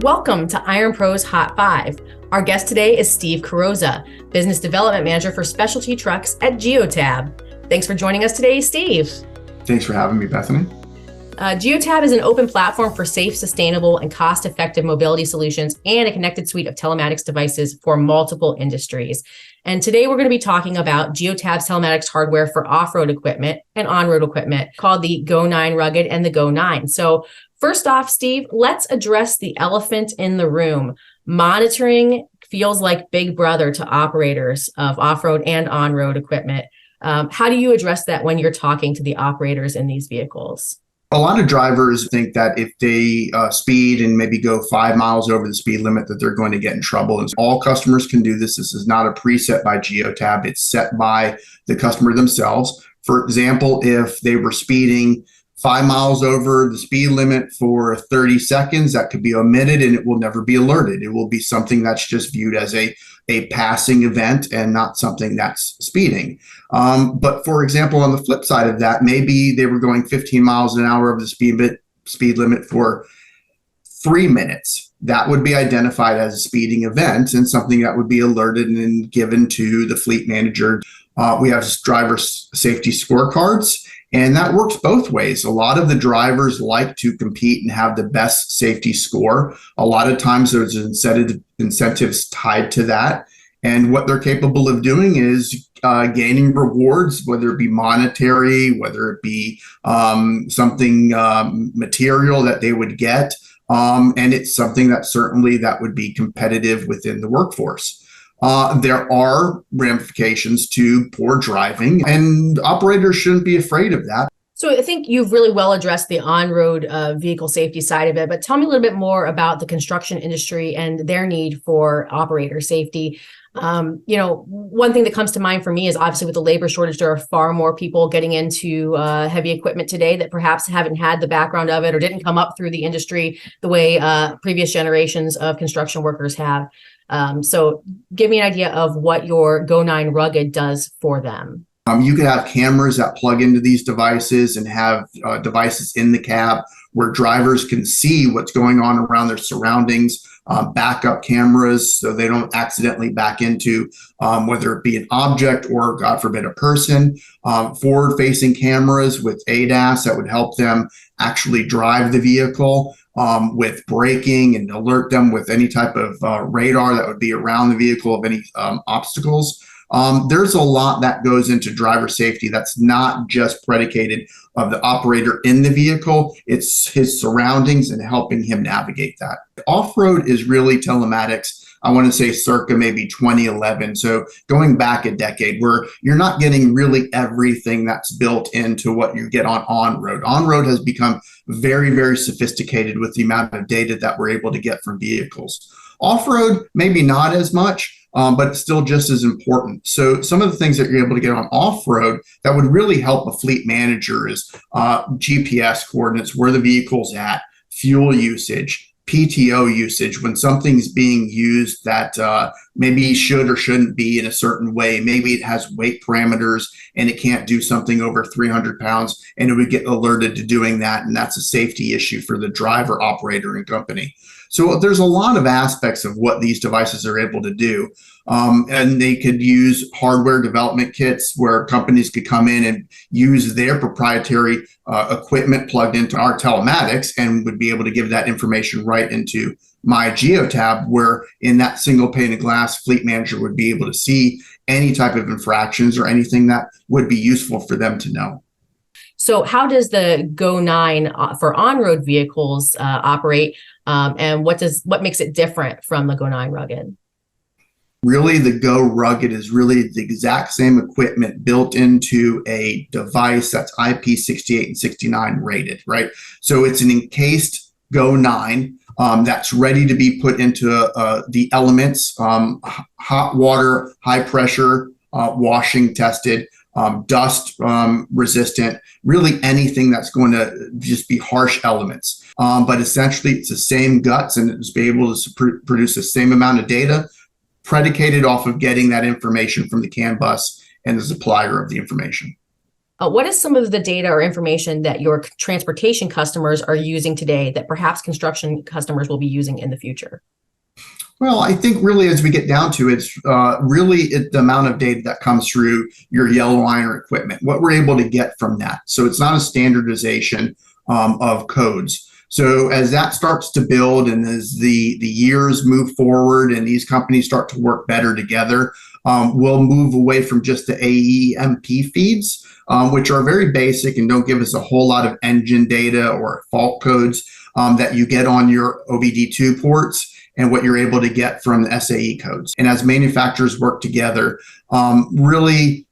Welcome to IRONPROS Hot 5. Our guest today is Steve Carrozza, Business Development Manager for Specialty Trucks at Geotab. Thanks for joining us today, Steve. Thanks for having me, Bethany. Geotab is an open platform for safe, sustainable, and cost-effective mobility solutions and a connected suite of telematics devices for multiple industries. And today we're going to be talking about Geotab's telematics hardware for off-road equipment and on-road equipment called the GO9 RUGGED and the GO9. So first off, Steve, let's address the elephant in the room. Monitoring feels like Big Brother to operators of off-road and on-road equipment. How do you address that when you're talking to the operators in these vehicles? A lot of drivers think that if they speed and maybe go 5 miles over the speed limit that they're going to get in trouble. And all customers can do this. This is not a preset by Geotab. It's set by the customer themselves. For example, if they were speeding 5 miles over the speed limit for 30 seconds, that could be omitted and it will never be alerted. It will be something that's just viewed as a passing event and not something that's speeding. But for example, on the flip side of that, maybe they were going 15 miles an hour over the speed limit for 3 minutes. That would be identified as a speeding event and something that would be alerted and given to the fleet manager. We have driver safety scorecards, and that works both ways. A lot of the drivers like to compete and have the best safety score. A lot of times there's incentives tied to that. And what they're capable of doing is gaining rewards, whether it be monetary, whether it be something material that they would get. And it's something that certainly that would be competitive within the workforce. There are ramifications to poor driving, and operators shouldn't be afraid of that. So I think you've really well addressed the on-road vehicle safety side of it, but tell me a little bit more about the construction industry and their need for operator safety. One thing that comes to mind for me is obviously with the labor shortage, there are far more people getting into heavy equipment today that perhaps haven't had the background of it or didn't come up through the industry the way previous generations of construction workers have. So give me an idea of what your GO9 RUGGED does for them. You could have cameras that plug into these devices and have devices in the cab where drivers can see what's going on around their surroundings, backup cameras so they don't accidentally back into whether it be an object or, God forbid, a person, forward-facing cameras with ADAS that would help them actually drive the vehicle. With braking and alert them with any type of radar that would be around the vehicle of any obstacles. There's a lot that goes into driver safety that's not just predicated of the operator in the vehicle. It's his surroundings and helping him navigate that. Off-road is really telematics. I want to say circa maybe 2011. So going back a decade where you're not getting really everything that's built into what you get on-road. On-road has become very, very sophisticated with the amount of data that we're able to get from vehicles. Off-road, maybe not as much, but it's still just as important. So some of the things that you're able to get on off-road that would really help a fleet manager is GPS coordinates, where the vehicle's at, fuel usage, PTO usage, when something's being used that maybe should or shouldn't be in a certain way. Maybe it has weight parameters and it can't do something over 300 pounds and it would get alerted to doing that. And that's a safety issue for the driver, operator, and company. So there's a lot of aspects of what these devices are able to do. And they could use hardware development kits where companies could come in and use their proprietary equipment plugged into our telematics and would be able to give that information right into my Geotab, where in that single pane of glass, fleet manager would be able to see any type of infractions or anything that would be useful for them to know. So how does the GO9 for on-road vehicles operate, and what makes it different from the GO9 RUGGED? Really, the Go RUGGED is really the exact same equipment built into a device that's IP68 and 69 rated, right? So it's an encased GO9 that's ready to be put into the elements, hot water, high pressure, washing tested, dust resistant, really anything that's going to just be harsh elements. But essentially, it's the same guts and it's be able to produce the same amount of data predicated off of getting that information from the CAN bus and the supplier of the information. What is some of the data or information that your transportation customers are using today that perhaps construction customers will be using in the future? Well, I think really as we get down to it, it's the amount of data that comes through your yellow iron equipment, what we're able to get from that. So it's not a standardization of codes. So as that starts to build and as the years move forward and these companies start to work better together, we'll move away from just the AEMP feeds, which are very basic and don't give us a whole lot of engine data or fault codes that you get on your OBD2 ports, and what you're able to get from the SAE codes. And as manufacturers work together, really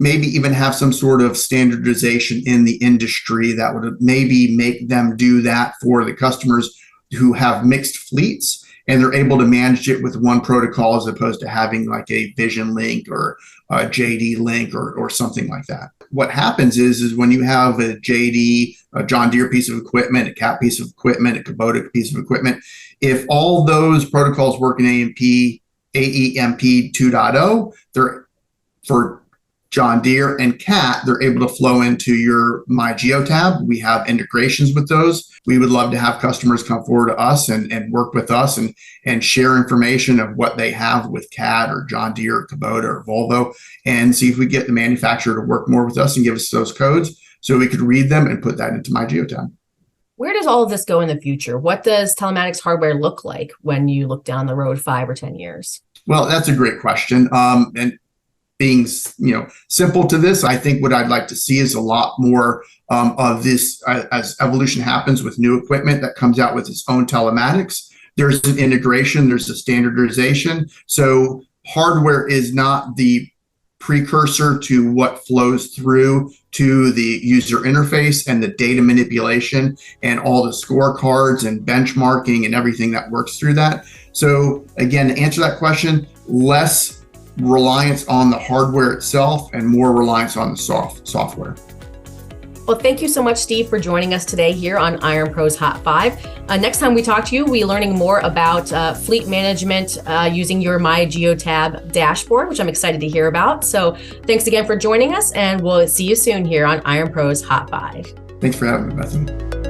maybe even have some sort of standardization in the industry that would maybe make them do that for the customers who have mixed fleets, and they're able to manage it with one protocol as opposed to having like a Vision Link or a JD Link or something like that. What happens is when you have a JD, a John Deere piece of equipment, a Cat piece of equipment, a Kubota piece of equipment, if all those protocols work in AEMP 2.0, they're for John Deere and Cat, they're able to flow into your My Geotab. We have integrations with those. We would love to have customers come forward to us and work with us and share information of what they have with Cat or John Deere or Kubota or Volvo, and see if we get the manufacturer to work more with us and give us those codes so we could read them and put that into My Geotab. Where does all of this go in the future? What does telematics hardware look like when you look down the road 5 or 10 years? Well, that's a great question. And being simple to this, I think what I'd like to see is a lot more of this as evolution happens with new equipment that comes out with its own telematics. There's an integration, there's a standardization. So hardware is not the precursor to what flows through to the user interface and the data manipulation and all the scorecards and benchmarking and everything that works through that. So again, to answer that question, less reliance on the hardware itself and more reliance on the software. Well, thank you so much, Steve, for joining us today here on IRONPROS Hot 5. Next time we talk to you, we'll be learning more about fleet management using your My Geotab dashboard, which I'm excited to hear about. So thanks again for joining us, and we'll see you soon here on IRONPROS Hot 5. Thanks for having me, Bethany.